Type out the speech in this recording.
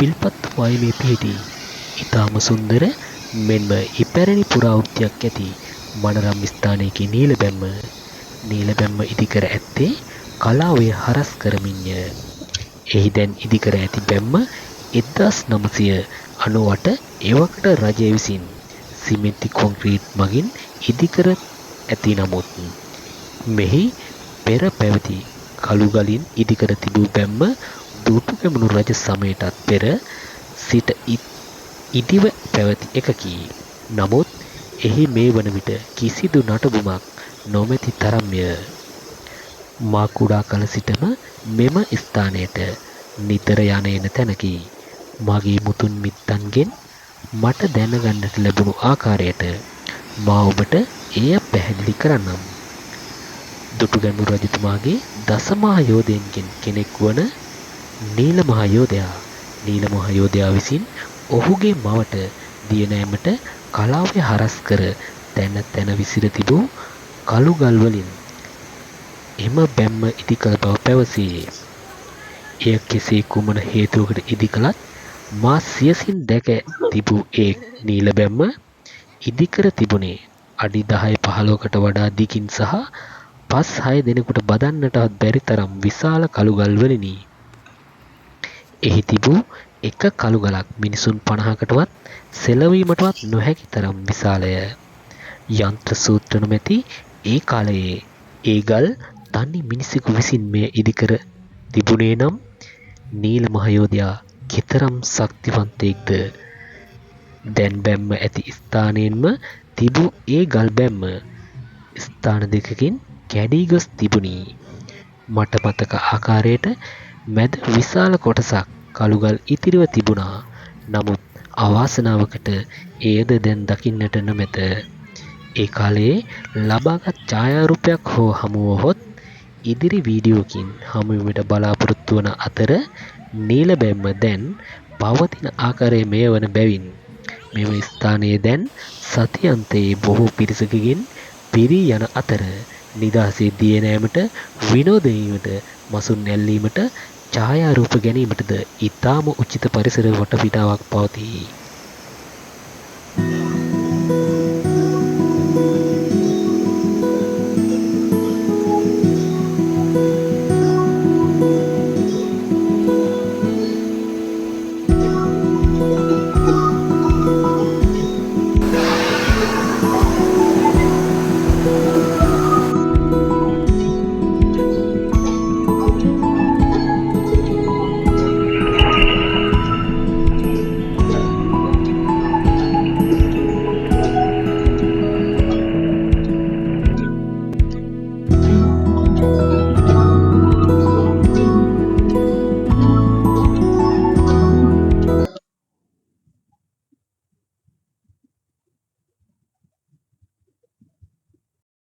විල්පත් වයමේ පිහිටි ඊටාම සුන්දර මෙන්ම ඉපැරණි පුරාවෘත්තියක් ඇති මනරම් ස්ථානයක නීලබැම්ම ඉදිකර ඇත්තේ කලාවේ හරස් කරමින්ය. එහි දැන් ඉදිකර ඇති බැම්ම 1998 එවකට රජය විසින් සිමෙන්ති කොන්ක්‍රීට් මගින් ඉදිකර ඇති නමුත් මෙහි පෙර පැවති කළුගලින් ඉදිකර තිබූ බැම්ම දුටුගැමුණු රජ සමයටත් පෙර සිට ඉදිව පැවති එකකි. නමුත් එහි මේ වන විට කිසිදු නටබුමක් නොමැති තරම්ය. මා කුඩා කල සිටම මෙම ස්ථානයට නිතර යන එන තැනකි. මගේ මුතුන් මිත්තන්ගෙන් මට දැනගන්නට ලැබුණු ආකාරයට මා ඔබට එය පැහැදිලි කරන්නම්. දුටුගැමුණු රජතුමාගේ දසමහා යෝධයන්ගෙන් කෙනෙක් වන නීල මහා යෝධයා විසින් ඔහුගේ මවට දියනෑමට කලාවේ හරස් කර තැන තැන විසිර තිබූ කළුගල් වලින් එම බැම්ම ඉදි කළ බව පැවසේ. එය කෙසේ කුමන හේතුවකට ඉදි කළත් මා සියසින් දැක තිබූ ඒ නීල බැම්ම ඉදිකර තිබුණේ අඩි 10-15කට වඩා දිගින් සහ 5-6 දෙනෙකුට බදන්නටවත් බැරි තරම් විශාල කළුගල් වලිනි. එහි තිබූ එක කළුගලක් මිනිසුන් 50කටවත් සෙලවීමටවත් නොහැකි තරම් විශාලය. යන්ත්‍ර සූත්‍ර නොමැති ඒ කාලයේ ඒ ගල් තනි මිනිසෙකු විසින් මෙය ඉදිකර තිබුණේ නම් නීල මහ යෝධයා කෙතරම් ශක්තිවන්තයෙක්ද. දැන් බැම්ම ඇති ස්ථානයෙන්ම තිබූ ඒ ගල් බැම්ම ස්ථාන දෙකකින් කැඩී ගොස් තිබුණි. මට මතක ආකාරයට මැද විශාල කොටසක් කළුගල් ඉතිරිව තිබුණා. නමුත් අවාසනාවකට එයද දැන් දකින්නට නොමැත. ඒ කාලයේ ලබාගත් ඡායාරූපයක් හෝ හමුවහොත් ඉදිරි වීඩියෝකින් හමුවීමට බලාපොරොත්තු වන අතර නීල බැම්ම දැන් පවතින ආකාරය මෙය වන බැවින් මෙම ස්ථානයේ දැන් සතියන්තයේ බොහෝ පිරිසකගෙන් පිරී යන අතර නිදහසේ දියනෑමට විනෝදවීමට මසුන් ඇල්ලීමට ඡායාරූප ගැනීමටද ඉතාම උචිත පරිසර වටපිටාවක් පවතී.